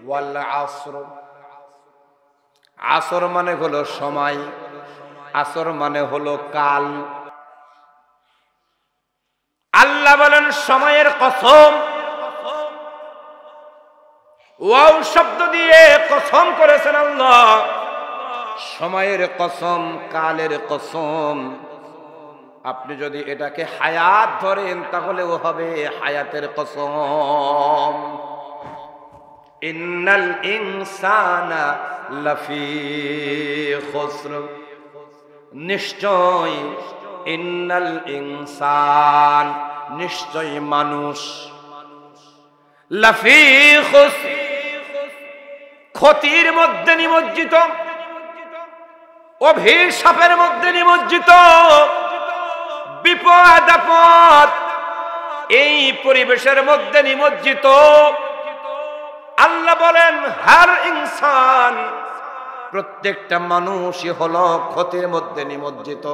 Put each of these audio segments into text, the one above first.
ওয়াল আসর, আসর মানে হলো সময়, আসর মানে হলো কাল। আল্লাহ বলেন সময়ের কসম, ওয়াও শব্দ দিয়ে কসম করেছেন আল্লাহ। সময়ের কসম, কালের কসম। আপনি যদি এটাকে হায়াত ধরেন তাহলেও হবে হায়াতের কসম। ইন্নাল ইনসানা লাফি খুসর, নিশ্চয় ইন্নাল ইনসান, নিশ্চয় মানুষ, লাফি খুসর, ক্ষতির মধ্যে নিমজ্জিত, অভিশাপের মধ্যে নিমজ্জিত, বিপদ আপদ এই পরিবেশের মধ্যে নিমজ্জিত। আল্লাহ বলেন হার ইনসান, প্রত্যেকটা মানুষই হলো ক্ষতির মধ্যে নিমজ্জিত।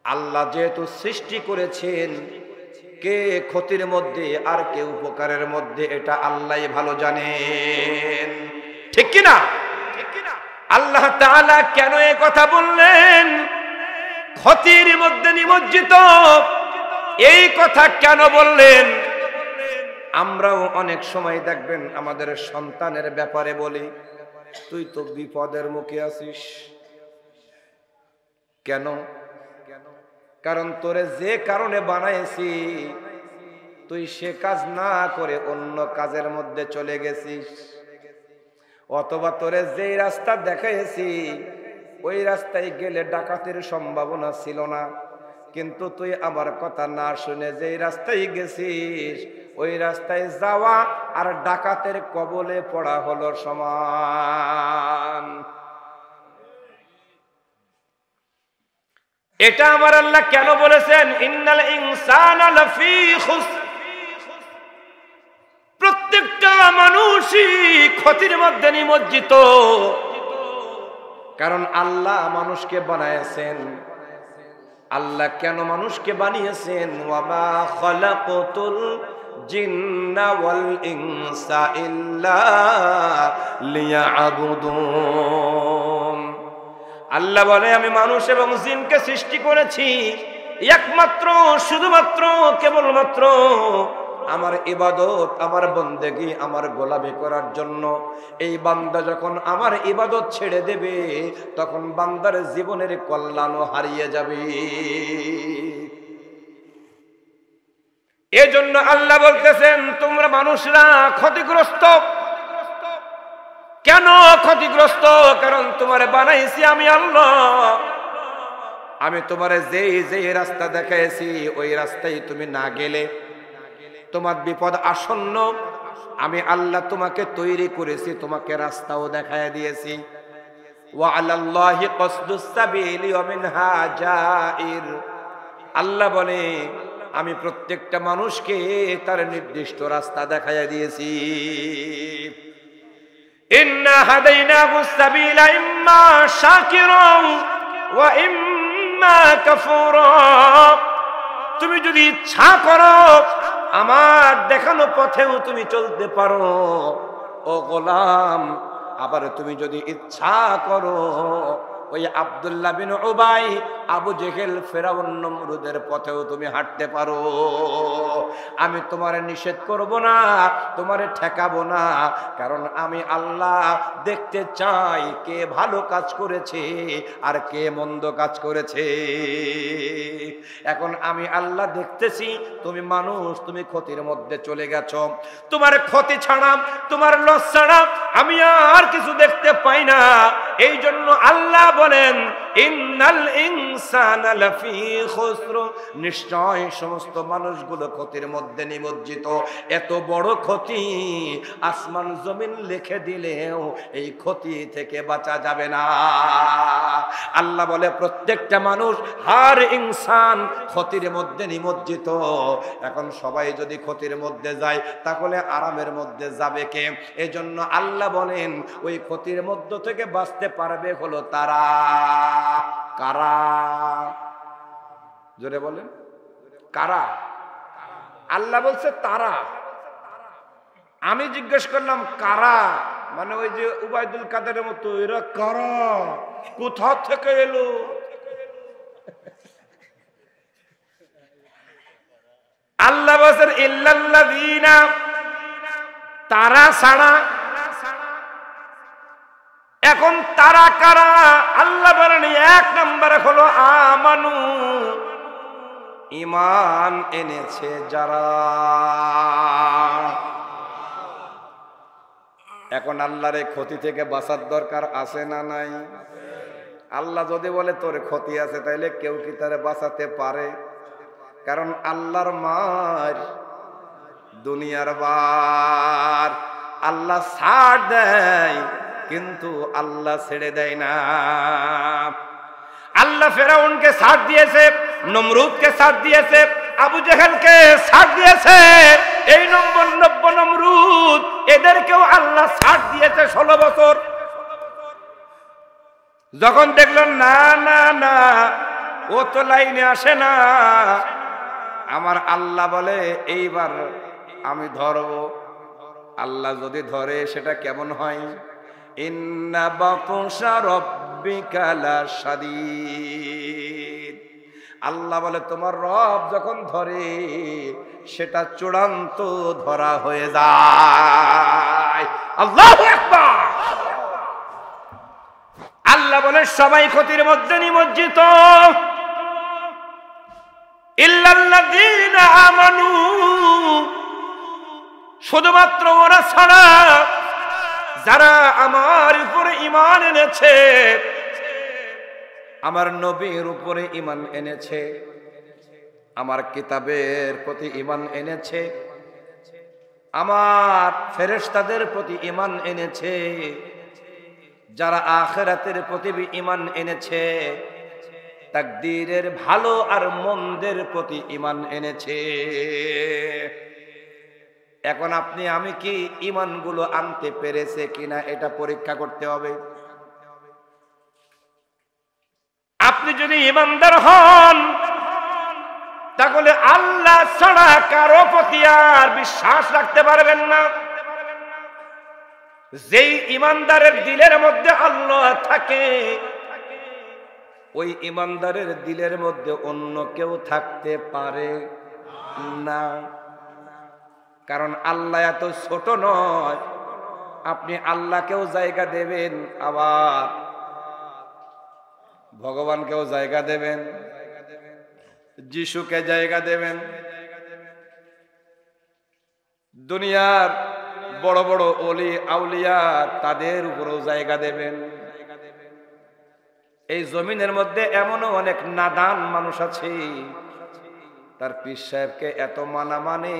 আল্লাহ যেহেতু সৃষ্টি করেছেন, কে ক্ষতির মধ্যে আর কে উপকারের মধ্যে, এটা আল্লাহই ভালো জানেন, ঠিক কিনা? আল্লাহ তাআলা কেন এই কথা বললেন ক্ষতির মধ্যে নিমজ্জিত, এই কথা কেন বললেন? আমরাও অনেক সময় দেখবেন আমাদের সন্তানের ব্যাপারে বলি, তুই তো বিপদের মুখে আছিস। কেন? কারণ তোরে যে কারণে বানাইছি তুই সে কাজ না করে অন্য কাজের মধ্যে চলে গেছিস, অথবা তোরে যেই রাস্তা দেখাইছি ওই রাস্তায় গেলে ডাকাতের সম্ভাবনা ছিল না, কিন্তু তুই আমার কথা না শুনে যেই রাস্তায় গেছিস ওই রাস্তায় যাওয়া আর ডাকাতের কবলে পড়া হলো সমান। এটা আমার আল্লাহ কেন বলেছেন ইন্নাল ইনসানা লাফি খুসর, প্রত্যেকটা মানুষই ক্ষতির মধ্যে নিমজ্জিত। কারণ আল্লাহ মানুষকে বানাইছেন। আল্লাহ কেন মানুষকে বানিয়েছেন? ওয়ামা খালাকাতুল জিন্না ওয়াল ইনসা ইল্লা লিয়াবুদুন। আল্লাহ বলে আমি মানুষ এবং জিনকে সৃষ্টি করেছি একমাত্র, শুধুমাত্র, কেবলমাত্র আমার ইবাদত, আমার বন্দেগী, আমার গোলামি করার জন্য। এই বান্দা যখন আমার ইবাদত ছেড়ে দেবে তখন বান্দার জীবনের কল্যাণও হারিয়ে যাবে। এজন্য আল্লাহ বলতেছেন তোমরা মানুষরা ক্ষতিগ্রস্ত। কেন ক্ষতিগ্রস্ত? কারণ তোমারে বানাইছি আমি আল্লাহ। আমি তোমারে যেই রাস্তা দেখাইছি ওই রাস্তায় তুমি না গেলে তোমার বিপদ আসন্ন। আমি আল্লাহ তোমাকে তৈরি করেছি, তোমাকে রাস্তাও দেখায় দিয়েছি। ওয়া আলাল্লাহি কসদুস সাবিলি ওয়া মিনহা জাইর। আল্লাহ বলে আমি প্রত্যেকটা মানুষকে তার নির্দিষ্ট রাস্তা দেখায় দিয়েছি। ইন্না হাদাইনাহুস সাবিলা ইম্মা শাকিরান ওয়া ইম্মা কাফুরা। তুমি যদি ইচ্ছা করো আমার দেখানো পথেও তুমি চলতে পারো ও গোলাম, আবার তুমি যদি ইচ্ছা করো ওই আব্দুল্লাহ বিন উবাই, আবু জেহেল, ফেরাউন, নমরুদের পথেও তুমি হাঁটতে পারো। আমি তোমারে নিষেধ করব না, তোমারে ঠেকাবো না, কারণ আমি আল্লাহ দেখতে চাই কে ভালো কাজ করেছে আর কে মন্দ কাজ করেছে। এখন আমি আল্লাহ দেখতেছি তুমি মানুষ, তুমি ক্ষতির মধ্যে চলে গেছো। তোমার ক্ষতি ছাড়া, তোমার লস ছাড়া আমি আর কিছু দেখতে পাই না। এই জন্য আল্লাহ বলেন ইন্নাল ইনসানা লাফি খুসর, নিশ্চয় সমস্ত মানুষগুলো ক্ষতির মধ্যে নিমজ্জিত। এত বড় ক্ষতি আসমান জমিন লিখে দিলেও এই ক্ষতি থেকে বাঁচা যাবে না। আল্লাহ বলে প্রত্যেকটা মানুষ, হার ইনসান ক্ষতির মধ্যে নিমজ্জিত। এখন সবাই যদি ক্ষতির মধ্যে যায় তাহলে আরামের মধ্যে যাবে কে? এজন্য আল্লাহ বলেন ওই ক্ষতির মধ্য থেকে বাঁচতে পারবে হলো তারা। কারা? জোরে বলেন কারা? আল্লাহ বলছে তারা। আমি জিজ্ঞেস করলাম কারা, মানে ওই যে উবাইদুল কাদেরের মতো, এরা কারা, কোথা থেকে এলো? আল্লাহ বলেন ইল্লাল্লাযীনা, তারা ছাড়া। এখন তারা কারা? আল্লাহ বলেন এক নম্বরে হলো আমানু, ঈমান এনেছে যারা। এখন আল্লাহর এই ক্ষতি থেকে বাঁচার দরকার আছে না নাই? আল্লাহ যদি বলে তোর ক্ষতি আছে, তাইলে কেউ কি তারে বাঁচাতে পারে? কারণ আল্লাহর মার দুনিয়ার বার। আল্লাহ ছাড় দেয়, কিন্তু আল্লাহ ছেড়ে দেয় না। আল্লাহ ফেরাউনকে ছাড় দিয়েছে, নমরুদকে ছাড় দিয়েছে, আবু জেহেলকে ছাড় দিয়েছে, এই নব্য নমরুদ এদেরকেও আল্লাহ ছাড় দিয়েছে 16 বছর। যখন দেখলেন না না না, ও তো লাইনে আসে না, আমার আল্লাহ বলে এইবার আমি ধরবো। আল্লাহ যদি ধরে সেটা কেমন হয়? ইন্না বাতুশা রাব্বিকা লাশাদীদ। আল্লাহ বলে তোমার রব যখন ধরে সেটা চূড়ান্ত ধরা হয়ে যায়। আল্লাহু আকবার। আল্লাহ বলে সবাই ক্ষতির মধ্যে নিমজ্জিত, ইল্লাল্লাযীনা আমানু, শুধুমাত্র ওরা ছাড়া যারা আমার উপরে ঈমান এনেছে, আমার নবীর উপরে ঈমান এনেছে, আমার কিতাবের প্রতি ঈমান এনেছে, আমার ফেরেশতাদের প্রতি ঈমান এনেছে, যারা আখিরাতের প্রতি ঈমান এনেছে, তাকদীরের ভালো আর মন্দের প্রতি ঈমান এনেছে। এখন আপনি আমি কি ঈমানগুলো আনতে পেরেছে কিনা এটা পরীক্ষা করতে হবে। আপনি যদি ঈমানদার হন, তাহলে আল্লাহ ছাড়া কারো প্রতি আর বিশ্বাস রাখতে পারবেন না। যেই ঈমানদারের দিলের মধ্যে আল্লাহ থাকে, ওই ঈমানদারের দিলের মধ্যে অন্য কেউ থাকতে পারে না। কারণ আল্লাহ এত ছোট নয়, আপনি আল্লাহকেও জায়গা দেবেন, আবার ভগবানকেও জায়গা দেবেন, যিশুকে জায়গা দেবেন, দুনিয়ার বড় বড় ওলি আউলিয়া তাদের উপরেও জায়গা দেবেন। এই জমিনের মধ্যে এমনও অনেক নাদান মানুষ আছে, তার পীর সাহেবকে এত মানা মানে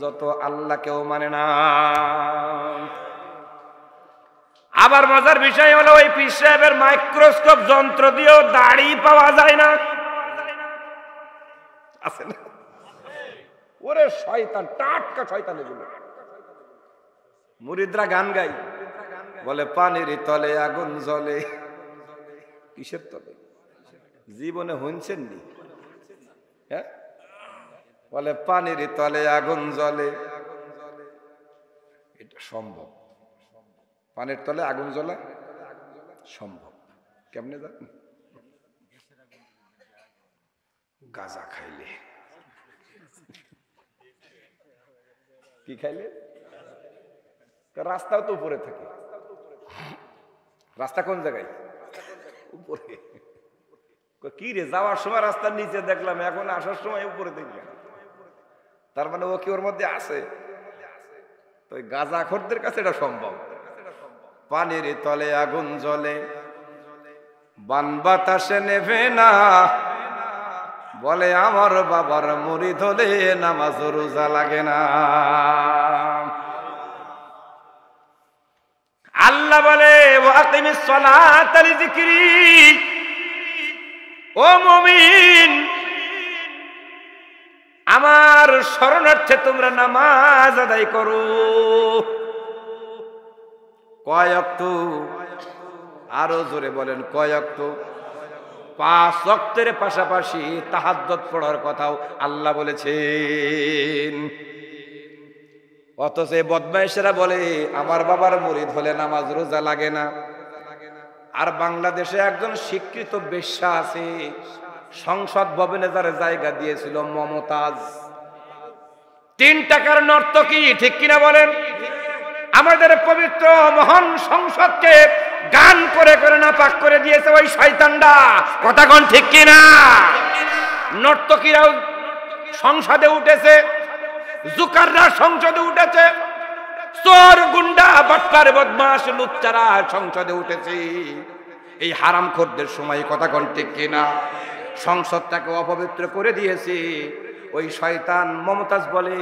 যত আল্লাহকেও মানে না। আবার মজার বিষয় হলো, ওই পীর সাহেবের মাইক্রোস্কোপ যন্ত্র দিয়েও দাড়ি পাওয়া যায় না, আছে না? ওরে শয়তান, টাটকা শয়তান এগুলো। মুরিদরা গান গাই, বলে পানির তলে আগুন জ্বলে। কিসের তলে? জীবনে শুনছেন নি? হ্যাঁ, বলে পানির তলে আগুন জ্বলে। এটা সম্ভব? পানির তলে আগুন জ্বলা সম্ভব? কেমনে জানেন? গাঁজা খাইলে। কি খাইলে? রাস্তাও তো উপরে থাকে। রাস্তা কোন জায়গায়? উপরে। কি রে, যাওয়ার সময় রাস্তার নিচে দেখলাম, এখন আসার সময় উপরে দেখলাম। তার মানে ও কি ওর মধ্যে আছে? তো গাঁজাখোরদের কাছে এটা সম্ভব। পানির তলে আগুন জ্বলে, বান বাতাসে নেভে না, বলে আমার বাবার মুরিদ হলে নামাজ রোজা লাগে না। আল্লাহ বলে ওয়াকিমিস সালাতা লিযিকরি, ও মুমিন আমার শরণার্থে তোমরা নামাজ আদায় করো। কয় ওয়াক্ত? আরো জোরে বলেন, কয় ওয়াক্ত? 5 ওয়াক্তের পাশাপাশি তাহাজ্জুদ পড়ার কথাও আল্লাহ বলেছেন। অথচ এই বদমাইশেরা বলে আমার বাবার মুরিদ হলে নামাজ রোজা লাগে না। আর বাংলাদেশে একজন স্বীকৃত বেশ্যা আছে, সংসদ ভবনে যার জায়গা দিয়েছিল মমতাজ, 3 টাকার নর্তকী, ঠিক কিনা বলেন? আমাদের পবিত্র মহান সংসদকে গান করে করে নাপাক করে দিয়েছে ওই শয়তানরা, কথা কোন ঠিক কিনা? নর্তকীরাও সংসদে উঠেছে, জুকাররা সংসদে উঠেছে, চোর গুন্ডা বাটপার বদমাশ লুচ্চারা সংসদে উঠেছে। এই হারামখোরদের সময়, কথা কোন ঠিক কিনা? সংসদটাকে অপবিত্র করে দিয়েছে। ওই শয়তান মমতাজ বলে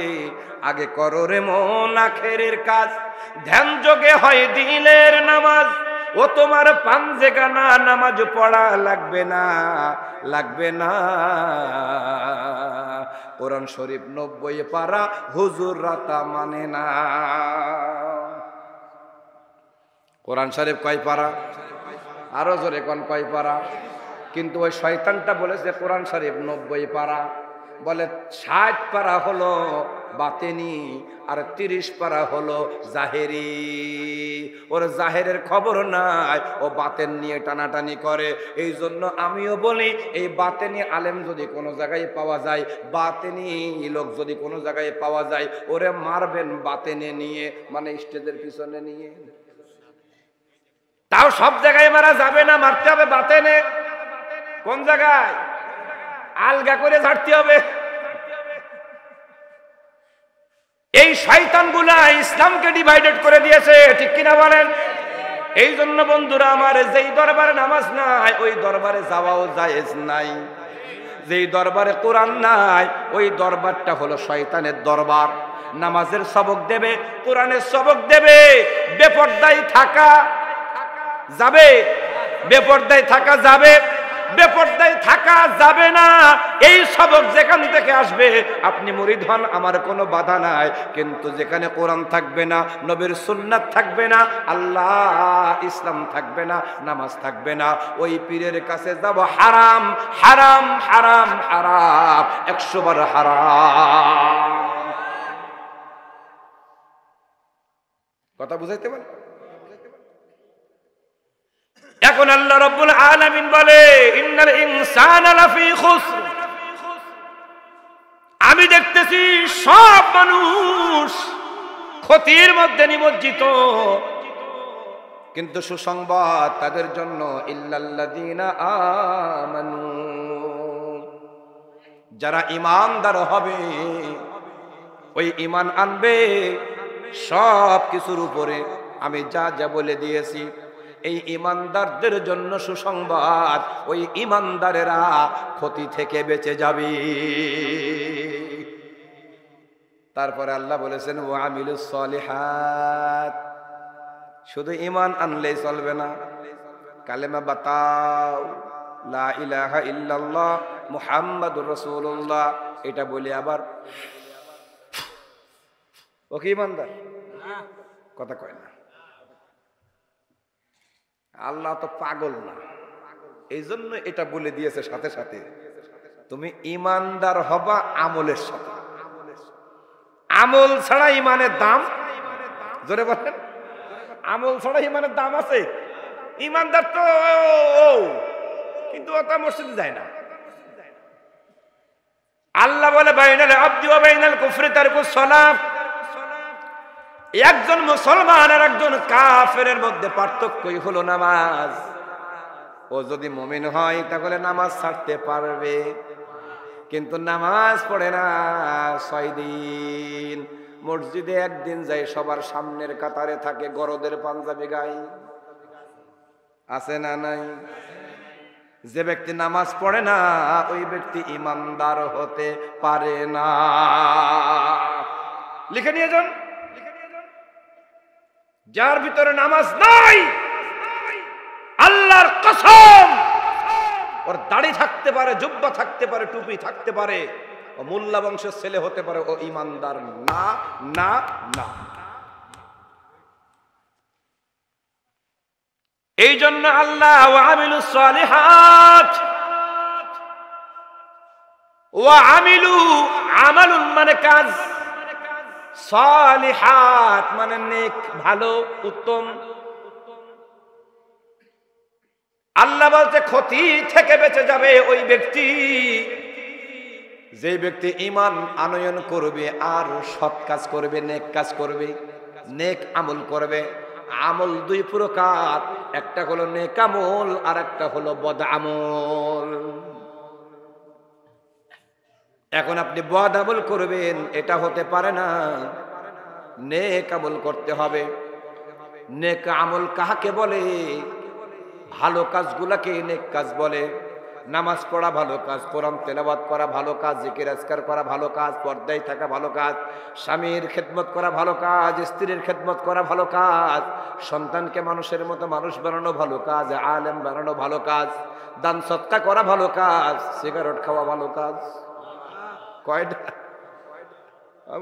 আগে করো রে মন আখেরের কাজ, ধ্যান যোগে হয় দিলের নামাজ। ও তোমার পাঞ্জে গানা নামাজ পড়া লাগবে না, লাগবে না। কোরআন শরীফ 90 পারা, হুজুর রাতা মানে না। কোরআন শরীফ কয় পারা? আরো জোরে কোন কয় পারা? কিন্তু ওই শয়তানটা বলেছে কোরআন শরীফ 90 পারা। বলে 60 পারা হলো বাতেনি আর 30 পারা হলো জাহেরি। ওর জাহেরের খবর নাই, ও বাতেন নিয়ে টানাটানি করে। এই জন্য আমিও বলি, এই বাতেনি আলেম যদি কোনো জায়গায় পাওয়া যায়, বাতেনি লোক যদি কোনো জায়গায় পাওয়া যায়, ওরে মারবেন বাতেনে নিয়ে, মানে স্টেজের পিছনে নিয়ে। তাও সব জায়গায় মারা যাবে না, মারতে হবে বাতেনে। কোন জায়গায়? আলগা করে ঝাড়তে হবে। এই শয়তানগুলা ইসলামকে ডিভাইডেড করে দিয়েছে, ঠিক কিনা বলেন? এই জন্য বন্ধুরা আমার, যেই দরবারে নামাজ নাই ওই দরবারে যাওয়াও জায়েজ নাই। যেই দরবারে কোরআন নাই ওই দরবারটা হলো শয়তানের দরবার। নামাজের সবক দেবে, কোরআনের সবক দেবে, বেপরদায় থাকা যাবে, বেপরদায় থাকা যাবে, বেপরদায় থাকা যাবে না। এই সবক যেখান থেকে আসবে আপনি মুরিদ হন, আমার কোনো বাধা নাই। কিন্তু যেখানে কোরআন থাকবে না, নবীর সুন্নাত থাকবে না, আল্লাহ ইসলাম থাকবে না, নামাজ থাকবে না, ওই পীরের কাছে যাব হারাম, হারাম, হারাম, হারাম, 100 বার হারাম। কথা বুঝাইতে পারেন? এখন আল্লাহ রাব্বুল আলামিন বলে ইন্নাল ইনসানা লাফি খুসর। আমি দেখতেছি সব মানুষ ক্ষতির মধ্যে নিমজ্জিত, কিন্তু সুসংবাদ তাদের জন্য, ইল্লাল্লাযীনা আমানু, যারা ঈমানদার হবে, ওই ঈমান আনবে সব কিছুর উপরে। আমি যা যা বলে দিয়েছি, এই ঈমানদারদের জন্য সুসংবাদ, ওই ঈমানদারেরা ক্ষতি থেকে বেঁচে যাবে। তারপরে আল্লাহ বলেছেন ওয়া আমিলুস সলিহাত। শুধু ঈমান আনলেই চলবে না, কালেমা বাতাও, লা ইলাহা ইল্লাল্লাহ মুহাম্মাদুর রাসূলুল্লাহ, এটা বলে আবার ও কি ঈমানদার? কথা কয় না। আল্লাহ তো পাগল না, এই জন্য এটা বলে দিয়েছে সাথে সাথে, তুমি ঈমানদার হবা আমলের সাথে। আমল ছাড়া ঈমানের দাম, জোরে বলেন, আমল ছাড়া ঈমানের দাম আছে? ঈমানদার তো কিন্তু ওটা মসজিদে যায় না। আল্লাহ বলে বাইনাল আবদি ওয়া বাইনাল কুফরি তারকুস সালাত। একজন মুসলমান আর একজন কাফেরের মধ্যে পার্থক্যই হলো নামাজ। ও যদি মুমিন হয় তাহলে নামাজ ছাড়তে পারবে, কিন্তু নামাজ পড়ে না 6 দিন, মসজিদে একদিন যায়, সবার সামনের কাতারে থাকে, গরদের পাঞ্জাবি গায়ে, আছে না নাই? যে ব্যক্তি নামাজ পড়ে না ওই ব্যক্তি ঈমানদার হতে পারে না। লিখে নিয়ে যান, যার ভিতরে নামাজ নাই, আল্লাহর কসম, ওর দাড়ি থাকতে পারে, জুব্বা থাকতে পারে, টুপি থাকতে পারে, ও মোল্লা বংশের ছেলে হতে পারে, ও ঈমানদার না, না, না। এই জন্য আল্লাহ ওয়া আমিলুস সালিহাত, ওয়া আমিলু, আমালুন মানে কাজ, সালিহাত মানে নেক, ভালো, উত্তম। আল্লাহ বলতে ক্ষতি থেকে বেঁচে যাবে ওই ব্যক্তি, যে ব্যক্তি ঈমান আনয়ন করবে আর সৎ কাজ করবে, নেক কাজ করবে, নেক আমল করবে। আমল দুই প্রকার, একটা হলো নেক আমল আর একটা হলো বদ আমল। এখন আপনি বদ আমল করবেন, এটা হতে পারে না, নেক আমল করতে হবে। নেক আমল কাকে বলে? ভালো কাজগুলাকে নেক কাজ বলে। নামাজ পড়া ভালো কাজ, কোরআন তেলাওয়াত করা ভালো কাজ, জিকির আজকার করা ভালো কাজ, পর্দায় থাকা ভালো কাজ, স্বামীর খেদমত করা ভালো কাজ, স্ত্রীর খেদমত করা ভালো কাজ, সন্তানকে মানুষের মতো মানুষ বানানো ভালো কাজ, আলেম বানানো ভালো কাজ, দান সৎকা করা ভালো কাজ, সিগারেট খাওয়া ভালো কাজ। কয়টা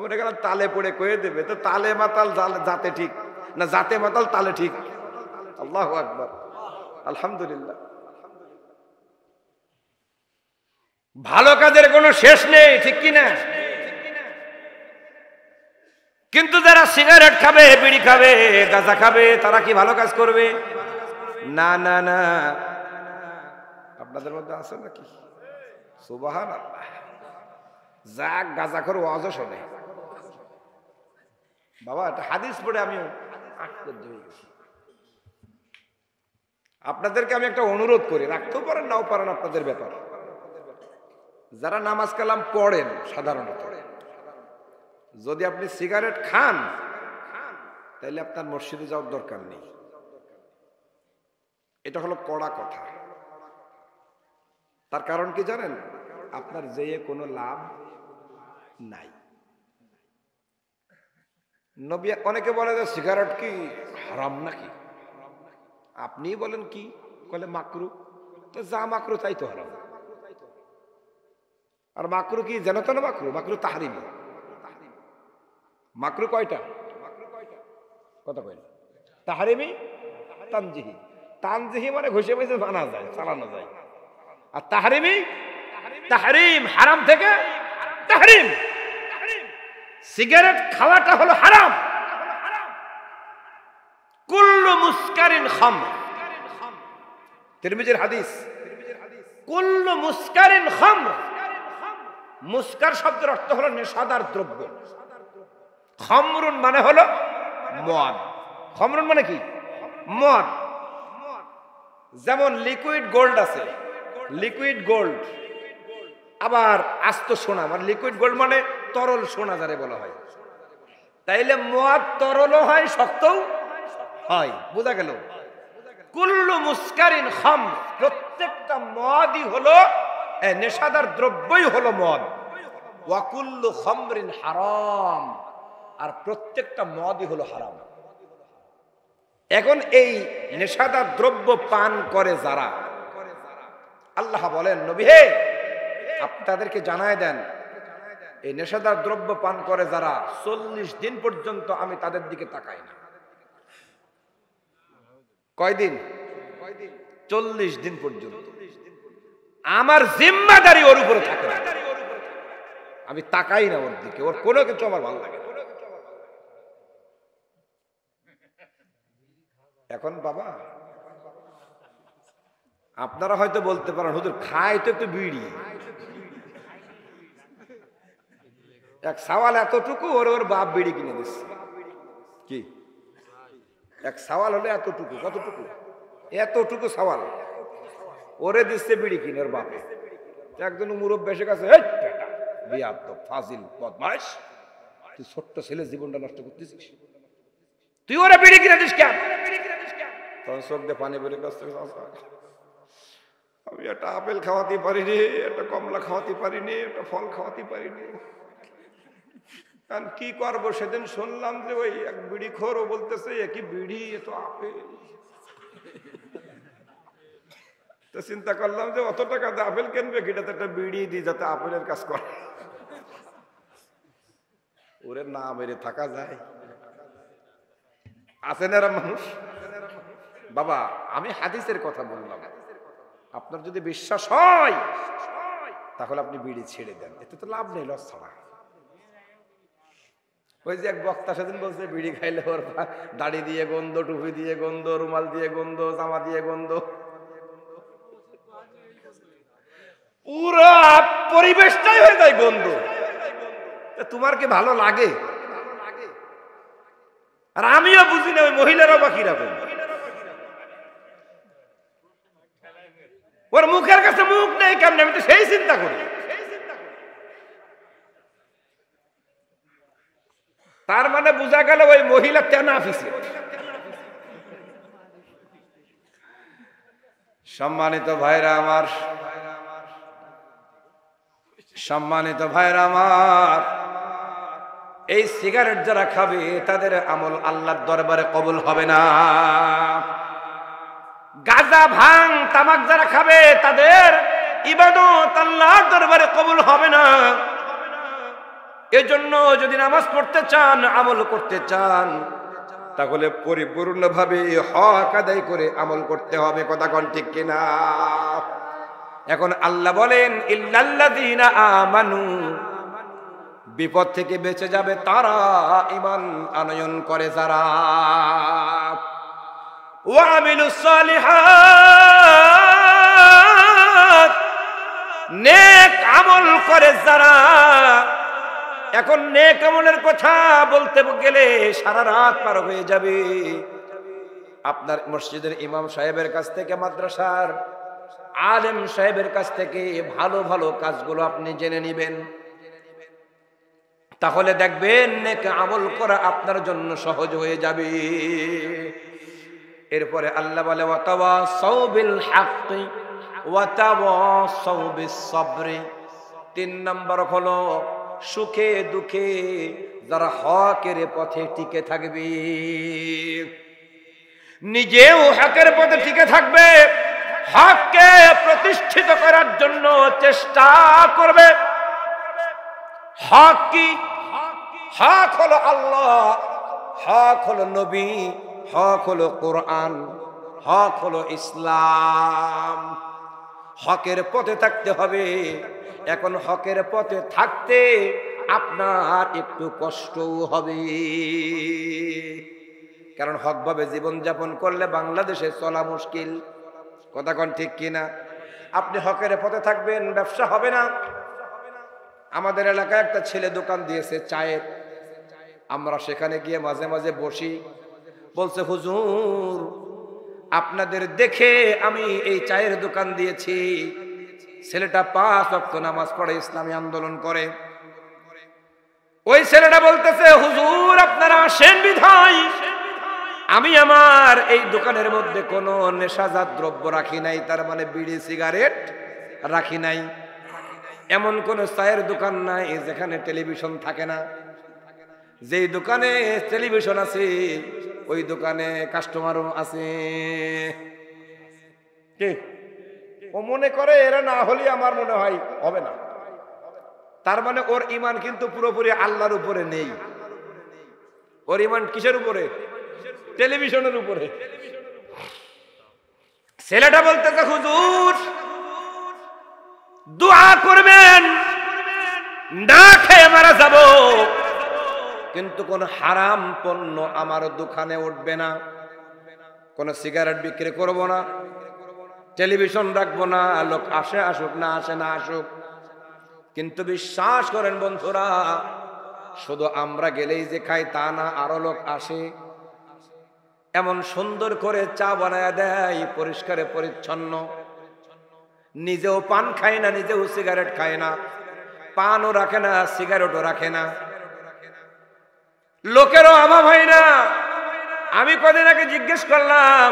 মনে করেন তালে পড়ে কয়ে দেবে, তো তালে মাতাল যাতে ঠিক না, যাতে মাতাল তালে ঠিক। আল্লাহু আকবার, আলহামদুলিল্লাহ। ভালো কাজের কোনো শেষ নেই, ঠিক কি না? কিন্তু যারা সিগারেট খাবে, বিড়ি খাবে, গাঁজা খাবে, তারা কি ভালো কাজ করবে? না না না। আপনাদের মধ্যে আছে নাকি? সুবহানাল্লাহ। যাক গাঁজাখোর ওয়াজও শোনে। বাবা একটা হাদিস পড়ে আমিও আশ্চর্য হয়ে গেছি। আপনাদেরকে আমি একটা অনুরোধ করি, রাখতেও পারেন নাও পারেন, আপনাদের ব্যাপার। যারা নামাজ কালাম পড়েন সাধারণত, যদি আপনি সিগারেট খান তাহলে আপনার মসজিদে যাওয়ার দরকার নেই। এটা হলো কড়া কথা। তার কারণ কি জানেন? আপনার যেয়ে কোনো লাভ নাই। নবী অনেকে বলে যে সিগারেট কি হারাম নাকি? আপনি বলেন কি? বলে মাকরু। তো যা মাকরু তাই তো হারাম। আর মাকরু কি যেন তেন মাকরু? মাকরু তাহরিমি। মাকরু কয়টা? কথা কয়টা? তাহরিমি, তানজিহি। তানজিহি মানে ঘষে ঘষে বানা যায়, চালানো যায়। আর তাহরিমি, তাহরিম, হারাম থেকে তাহরিম। সিগারেট খাওয়াটা হলো হারাম। কুল্লু মুসকারিন খামর, তিরমিজির হাদিস। কুল্লু মুসকারিন খামর। মুস্কার শব্দের অর্থ হলো নেশাদার দ্রব্য। খামরুন মানে হলো মদ। খামরুন মানে কি? মদ। যেমন লিকুইড গোল্ড আছে, লিকুইড গোল্ড, আবার আস্ত সোনা, মানে লিকুইড গোল্ড মানে তরল সোনা যারে বলা হয়। তাইলে মদ তরলও হয়, শক্তও হয়। বোঝা গেল? কুল্লু মুসকারিন খামর, প্রত্যেকটা মদই হলো নেশাদার দ্রব্যই হলো মদ। ওয়া কুল্লু খামরিন হারাম, আর প্রত্যেকটা মদই হলো হারাম। এখন এই নেশাদার দ্রব্য পান করে যারা, আল্লাহ বলেন নবী হে আপনাদেরকে জানায় দেন, এই নেশাদার দ্রব্য পান করে যারা 40 দিন পর্যন্ত আমি তাদের দিকে তাকাই না। কয়দিন? 40 দিন পর্যন্ত আমার জিম্মাদারি ওর উপরে থাকে না, আমি তাকাই না ওর দিকে, ওর কোনো কিছু আমার ভালো লাগে না। এখন বাবা আপনারা হয়তো বলতে পারেন হুজুর খায় তো একটু বিড়ি, এক সওয়াল এতটুকু, ওর বাপ বিড়ি কিনে দিচ্ছে। কি এক সওয়াল হলে এতটুকু, কতটুকু? এতটুকু সওয়াল ওরে দিচ্ছে বিড়ি কিনে ওর বাপে। একজন মুরব্বী এসে কাছে, বিয়াদব, ফাজিল, বদমাশ, তুই ছোট্ট ছেলে জীবনটা নষ্ট করতেছিস, তুই ওরা বিড়ি কিনে দিস কেন? তখন চোখ দিয়ে পানি বেরিয়ে কাছে, আমি একটা আপেল খাওয়াতে পারিনি, একটা কমলা খাওয়াতে পারিনি, একটা ফল খাওয়াতে পারিনি, কি করবো? সেদিন শুনলাম যে ওই এক বিড়ি খোর, ও বলতেছে একই বিড়ি, এ তো আপেল। তো চিন্তা করলাম যে অত টাকা দিয়ে আপেল কিনবে, কিটাতে একটা বিড়ি দিই যাতে আপেলের কাজ করে। ওরে না মেরে থাকা যায়? আছেন এরা মানুষ। বাবা আমি হাদিসের কথা বললাম, আপনার যদি বিশ্বাস হয় তাহলে আপনি বিড়ি ছেড়ে দেন, এতে তো লাভ নেই, লস ছাড়া। ওই যে এক বক্তা সেদিন বলছে বিড়ি খাইলে ওর দাড়ি দিয়ে গন্ধ, টুপি দিয়ে গন্ধ, রুমাল দিয়ে গন্ধ, জামা দিয়ে গন্ধ, পুরো পরিবেশটাই হয়ে যায় গন্ধ। তোমার কি ভালো লাগে? আর আমিও বুঝি না ওই মহিলারাও বা কিরকম, ওর মুখের কাছে মুখ নেই কেমন, আমি তো সেই চিন্তা করি। তার মানে বোঝা গেল ওই মহিলা তেনাফিসে। সম্মানিত ভাইরা আমার, সম্মানিত ভাইরা আমার, এই সিগারেট যারা খাবে তাদের আমল আল্লাহর দরবারে কবুল হবে না। গাঁজা, ভাং, তামাক যারা খাবে তাদের ইবাদত আল্লাহর দরবারে কবুল হবে না। এজন্য যদি নামাজ পড়তে চান, আমল করতে চান, তাহলে পরিপূর্ণভাবে হক আদায় করে আমল করতে হবে। কথা কোন ঠিক কিনা? এখন আল্লাহ বলেন ইল্লাল্লাযীনা আমানু, বিপদ থেকে বেঁচে যাবে তারা, ঈমান আনয়ন করে যারা, ওয়া আমিলুস সালিহাত, নেক আমল করে যারা। এখন নেক আমলের কথা বলতে গেলে সারা রাত পার হয়ে যাবে। আপনার মসজিদের ইমাম সাহেবের কাছ থেকে, মাদ্রাসার আলেম সাহেবের কাছ থেকে ভালো ভালো কাজগুলো আপনি জেনে নেবেন, তাহলে দেখবেন নেক আমল করা আপনার জন্য সহজ হয়ে যাবে। এরপরে আল্লাহ বলে ওয়াতাওয়াসাউ বিল হাক্কি ওয়াতাওয়াসাউ বিস সাবরি। 3 নম্বর হলো সুখে দুঃখে যারা হকের পথে টিকে থাকবে, নিজেও হকের পথে টিকে থাকবে, হককে প্রতিষ্ঠিত করার জন্য চেষ্টা করবে। হক কি? হক হলো আল্লাহ, হক হলো নবী, হক হলো কোরআন, হক হলো ইসলাম। হকের পথে থাকতে হবে। এখন হকের পথে থাকতে আপনার একটু কষ্টও হবে, কারণ হকভাবে জীবনযাপন করলে বাংলাদেশে চলা মুশকিল। কথা কোন ঠিক কিনা? আপনি হকের পথে থাকবেন, ব্যবসা হবে না। আমাদের এলাকায় একটা ছেলে দোকান দিয়েছে চায়ের, আমরা সেখানে গিয়ে মাঝে মাঝে বসি। বলছে হুজুর আপনাদের দেখে আমি এই চায়ের দোকান দিয়েছি। ছেলেটা 5 ওয়াক্ত নামাজ পড়ে, ইসলামী আন্দোলন করে। ওই ছেলেটা বলতেছে হুজুর আপনারা আসেন বিধায় আমি আমার এই দোকানের মধ্যে কোনো নেশাজাত দ্রব্য রাখি নাই, তার মানে বিড়ি সিগারেট রাখি নাই। এমন কোন চায়ের দোকান নাই যেখানে টেলিভিশন থাকে না। যেই দোকানে টেলিভিশন আছে ওই দোকানে কাস্টমারও আছে। কি ও মনে করে এরা না হলে আমার মনে হয় হবে না। তার মানে ওর ঈমান কিন্তু পুরোপুরি আল্লাহর উপরে নেই। ওর ঈমান কিসের উপরে? টেলিভিশনের উপরে। ছেলেটা বলতেছে হুজুর দোয়া করবেন, না খেয়ে মারা যাব, কিন্তু কোন হারাম পণ্য আমার দোকানে উঠবে না, কোন সিগারেট বিক্রি করব না, টেলিভিশন রাখবো না, লোক আসে আসুক, না আসে না আসুক। কিন্তু বিশ্বাস করেন বন্ধুরা, শুধু আমরা গেলেই যে খাই তা না, আরো লোক আসে। এমন সুন্দর করে চা বানায় দেয়, পরিষ্কারে পরিচ্ছন্ন। নিজেও পান খায় না, নিজেও সিগারেট খায় না, পানও রাখে না, সিগারেটও রাখে না। লোকেরও অভাব হয় না। আমি কদিন আগে জিজ্ঞেস করলাম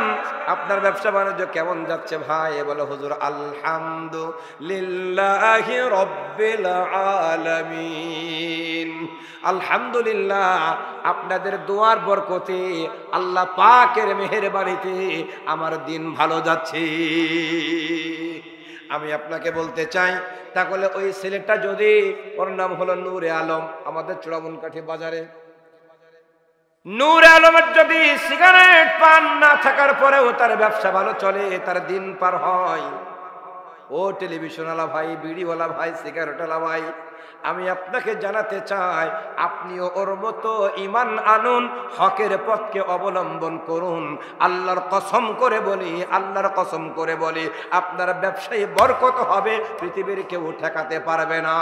আপনার ব্যবসা বাণিজ্য কেমন যাচ্ছে ভাই? বলে হুজুর আলহামদুলিল্লাহি রাব্বিল আলামিন। আলহামদুলিল্লাহ, আপনাদের দোয়ার বরকতে, আল্লাহ পাকের মেহেরবানিতে আমার দিন ভালো যাচ্ছে। আমি আপনাকে বলতে চাই, তাহলে ওই ছেলেটা যদি, ওর নাম হলো নূরে আলম, আমাদের চূড়ামনকাঠি বাজারে, নূর আলমের যদি সিগারেট পান না থাকার পরেও তার ব্যবসা ভালো চলে, তার দিন পার হয়, ও টেলিভিশনওয়ালা ভাই, বিড়িওয়ালা ভাই, সিগারেটওয়ালা ভাই, আমি আপনাকে জানাতে চাই, আপনিও ওর মতো ঈমান আনুন, হকের পথকে অবলম্বন করুন। আল্লাহর কসম করে বলি, আল্লাহর কসম করে বলি, আপনার ব্যবসায় বরকত হবে, পৃথিবীর কেউ ঠেকাতে পারবে না।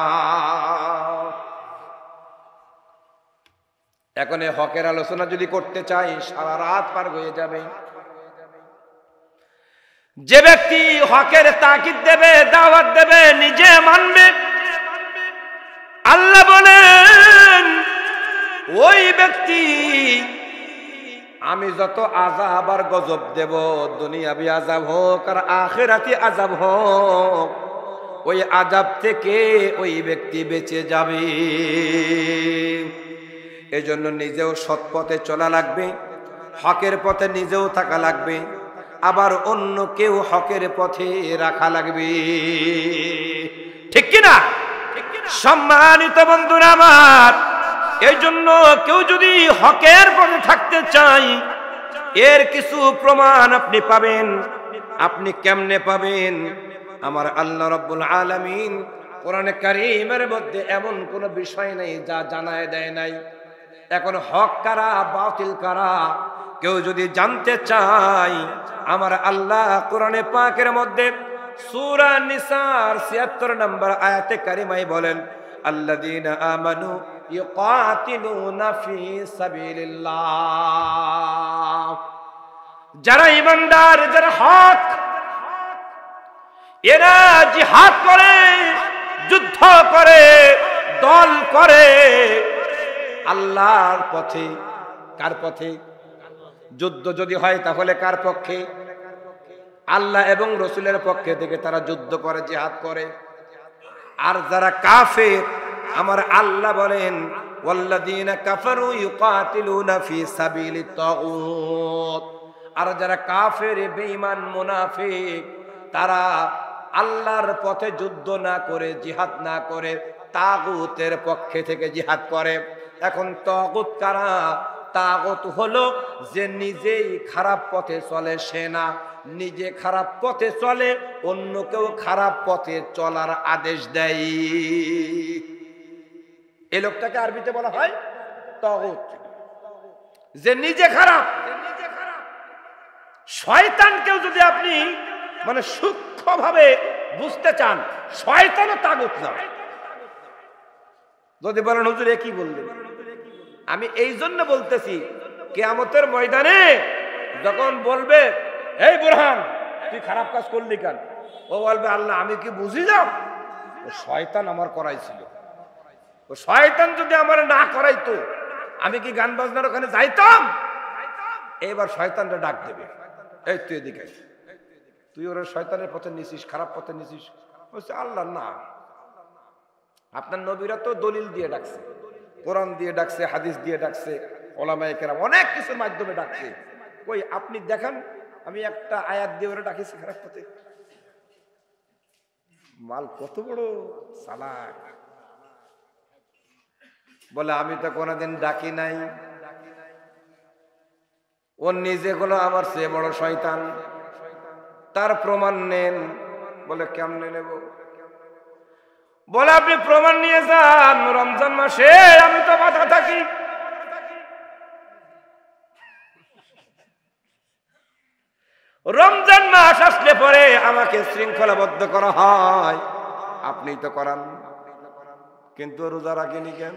এখন এই হকের আলোচনা যদি করতে চাই, সারা রাত পার হয়ে যাবে। যে ব্যক্তি হকের তাকিদ দেবে, দাওয়াত দেবে, নিজে মানবে, আল্লাহ বলেন ওই ব্যক্তি আমি যত আযাব আর গজব দেব, দুনিয়াবি আযাব হোক আর আখিরাতি আযাব হোক, ওই আযাব থেকে ওই ব্যক্তি বেঁচে যাবে। এজন্য নিজেও সৎ পথে চলা লাগবে, হকের পথে নিজেও থাকা লাগবে, আবার অন্য কেউ হকের পথে রাখা লাগবে। ঠিক কিনা? সম্মানিত বন্ধুরা আমার, এই জন্য কেউ যদি হকের পথে থাকতে চাই, এর কিছু প্রমাণ আপনি পাবেন। আপনি কেমনে পাবেন? আমার আল্লাহ রাব্বুল আলামিন কোরআনে কারীমের মধ্যে এমন কোনো বিষয় নেই যা জানায় দেয় নাই। এখন হক কারা, বাতিল কারা, কেউ যদি জানতে চায়, আমার আল্লাহ কোরআনে পাকের মধ্যে সূরা নিসার ৭৬ নম্বর আয়াতে কারিমায় বলেন, আল্লাযীনা আমানু ইউকাতিলুনা ফি সাবিলিল্লাহ। যারা ঈমানদার, যারা হক, এরা জিহাদ করে, যুদ্ধ করে, দল করে আল্লাহর পথে। কার পথে? যুদ্ধ যদি হয় তাহলে কার পক্ষে? আল্লাহ এবং রসুলের পক্ষে থেকে তারা যুদ্ধ করে, জিহাদ করে। আর যারা কাফের, আমার আল্লাহ বলেন ওয়াল্লাযীনা কাফারু ইউকাতিলুনা ফি সাবিলিত তাগুত। আর যারা কাফের, বেঈমান, মুনাফিক, তারা আল্লাহর পথে যুদ্ধ না করে, জিহাদ না করে, তাগুতের পক্ষে থেকে জিহাদ করে। এখন তাগুত কারা? তাগুত হলো যে নিজেই খারাপ পথে চলে, সে না, নিজে খারাপ পথে চলে, অন্য কেউ খারাপ পথে চলার আদেশ দেয়, এই লোকটাকে আরবিতে বলা হয় তাগুত। যে নিজে খারাপ। শয়তানকেও যদি আপনি মানে সূক্ষ্মভাবে বুঝতে চান, শয়তানও তাগুত না। যদি বলেন হুজুর এ কি বললেন, আমি এই জন্য বলতেছি, কিয়ামতের ময়দানে যখন বলবে, এই বুরহান তুই খারাপ কাজ করলি কেন, ও বলবে আল্লাহ আমি কি বুঝি যাও, ও শয়তান আমার করাইছিল। ও শয়তান যদি আমার না করাইতো আমি কি গান বাজনার ওখানে যাইতাম? এবার শয়তানটা ডাক দেবে, এই তুই এদিকে, তুই ওরা শয়তানের পথে নিছিস, খারাপ পথে নিছিস। বলছে আল্লাহ না, আপনার নবীরা তো দলিল দিয়ে ডাকছে, কোরআন দিয়ে ডাকছে, হাদিস দিয়ে ডাকছে, ওলামায়ে কেরাম অনেক কিছুর মাধ্যমে ডাকছে। কই আপনি দেখান, আমি একটা আয়াত দিয়ে ওরা ডাকিছি খারাপ পথে। মাল কত বড় চালাক, বলে আমি তো কোনোদিন ডাকি নাই। ও নিজে হলো আমার চেয়ে বড় শয়তান, তার প্রমাণ নেন। বলে কেমনে নেব? বলে আপনি প্রমাণ নিয়ে যান, রমজান মাসে আমি তো বাধা থাকি, রমজান মাস আসলে পরে আমাকে শৃঙ্খলাবদ্ধ করা হয়, আপনি তো করান, কিন্তু রোজা রাখেনি কেন?